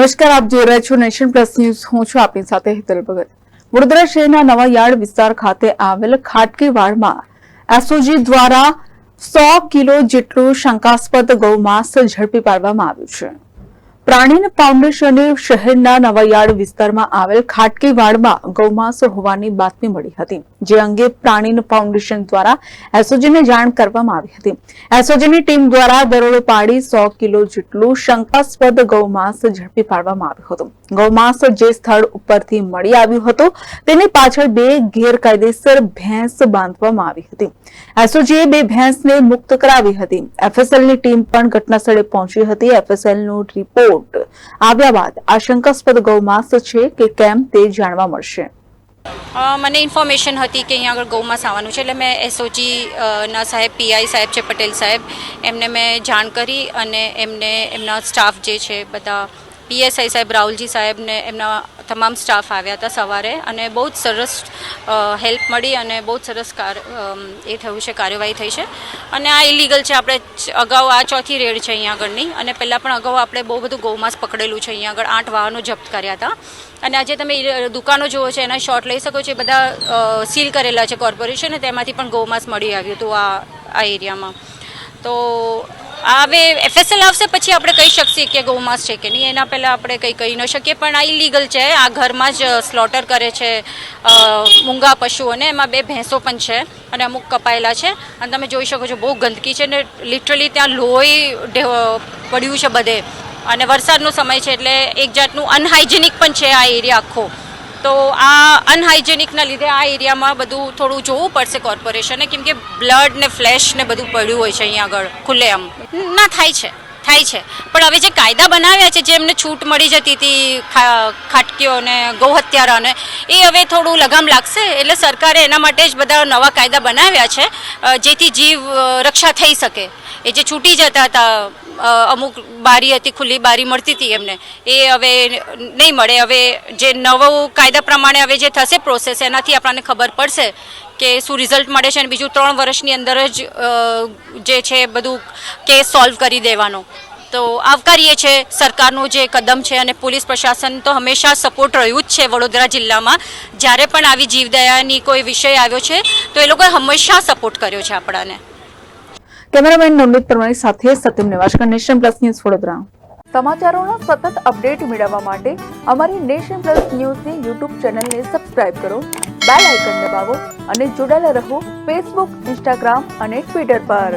નમસ્કાર, આપ જોઈ રહ્યા છો નેશન પ્લસ ન્યૂઝ. હું છું આપની સાથે હેતલ ભગત. વડોદરા શહેરના નવાયાર્ડ વિસ્તાર ખાતે આવેલ ખાટકીવાડમાં એસઓજી દ્વારા 100 કિલો જેટલું શંકાસ્પદ ગૌમાંસ ઝડપી પાડવામાં આવ્યું છે. પ્રાણીન ફાઉન્ડેશને શહેરના નવાયાર્ડ વિસ્તારમાં આવેલ ખાટકીવાડમાં ગૌમાંસ હોવાની બાતમી મળી હતી, જે અંગે પ્રાણીન ફાઉન્ડેશન દ્વારા એસઓજીને જાણ કરવામાં આવી હતી. એસઓજીની ટીમ દ્વારા દરોડો પાડી 100 કિલો જેટલું શંકાસ્પદ ગૌમાંસ ઝડપી પાડવામાં આવ્યું હતું. ગૌમાંસ જે સ્થળ ઉપરથી મળી આવ્યું હતું તેની પાછળ 2 ગેરકાયદેસર ભેંસ બાંધવામાં આવી હતી. એસઓજીએ 2 ભેંસને મુક્ત કરાવી હતી. એફએસએલની ટીમ પણ ઘટનાસ્થળે પહોંચી હતી. એફએસએલનો રિપોર્ટ આવ્યા બાદ આશંકાસ્પદ ગૌમાંસ છે કે કેમ તે જાણવા મળશે. મને ઇન્ફોર્મેશન હતી કે અહીંયા આગળ ગૌમાંસ આવવાનું છે, એટલે મેં એસઓજી ના સાહેબ, પીઆઈ સાહેબ છે, પટેલ સાહેબ, એમને મેં જાણ કરી અને એમના સ્ટાફ જે છે બધા, પીએસઆઈ સાહેબ, રાહુલજી સાહેબ ને એમના તમામ સ્ટાફ આવ્યા હતા સવારે, અને બહુ જ સરસ હેલ્પ મળી અને બહુ જ સરસ એ થયું છે, કાર્યવાહી થઈ છે. અને આ ઇલીગલ છે. આપણે અગાઉ આ ચોથી રેડ છે અહીંયા આગળની, અને પહેલાં પણ અગાઉ આપણે બહુ બધું ગૌમાંસ પકડેલું છે. અહીંયા આગળ 8 વાહનો જપ્ત કર્યા હતા. અને આજે તમે દુકાનો જુઓ છો, એના શોટ લઈ શકો છો. એ બધા સીલ કરેલા છે કોર્પોરેશન, અને તેમાંથી પણ ગૌમાંસ મળી આવ્યું હતું આ એરિયામાં. તો હવે એફએસએલ આવશે પછી આપણે કહી શકીએ કે ગૌમાંસ છે કે નહીં. એના પહેલાં આપણે કંઈ કહી ન શકીએ. પણ આ ઇલીગલ છે. આ ઘરમાં જ સ્લોટર કરે છે મૂંગા પશુઓને. એમાં 2 ભેંસો પણ છે અને અમુક કપાયેલા છે. અને તમે જોઈ શકો છો બહુ ગંદકી છે ને લિટરલી ત્યાં લોહી પડ્યું છે બધે. અને વરસાદનો સમય છે એટલે એક જાતનું અનહાઇજેનિક પણ છે આ એરિયા આખો. તો આ અનહાઇજેનિકના લીધે આ એરિયામાં બધું થોડું જોવું પડશે કોર્પોરેશને, કેમ કે બ્લડ ને ફ્લેશ ને બધું પડ્યું હોય છે અહીંયા આગળ ખુલ્લેઆમ. ના થાય છે પણ હવે જે કાયદા બનાવ્યા છે, જે એમને છૂટ મળી જતી હતી ખાટકીઓને, ગૌહત્યારાને, એ હવે થોડું લગામ લાગશે. એટલે સરકારે એના માટે જ બધા નવા કાયદા બનાવ્યા છે, જેથી જીવ રક્ષા થઈ શકે. એ જે છૂટી જતા હતા, અમુક બારી હતી, ખુલ્લી બારી મળતી હતી એમને, એ હવે નહીં મળે. હવે જે નવો કાયદા પ્રમાણે હવે જે થશે પ્રોસેસ, એનાથી આપણને ખબર પડશે કે શું રિઝલ્ટ મળે છે. અને બીજું 3 વર્ષની અંદર જ જે છે બધું કેસ સોલ્વ કરી દેવાનો. તો આવકારીએ છે સરકારનું જે કદમ છે. અને પોલીસ પ્રશાસન તો હંમેશા સપોર્ટ રહ્યું જ છે વડોદરા જિલ્લામાં. જ્યારે પણ આવી જીવદયાની કોઈ વિષય આવ્યો છે તો એ લોકોએ હંમેશા સપોર્ટ કર્યો છે આપણાને. કેમેરામેન નવનીત પરમાણી સાથે Satyam Nivaskar, Nation Plus News, Vadodara. સમાચારોના સતત અપડેટ મેળવવા માટે અમારી નેશન પ્લસ ન્યૂઝની યુટ્યુબ ચેનલને સબસ્ક્રાઇબ કરો, બેલ આઇકન દબાવો અને જોડાયેલા રહો ફેસબુક, ઇન્સ્ટાગ્રામ અને ટ્વિટર પર.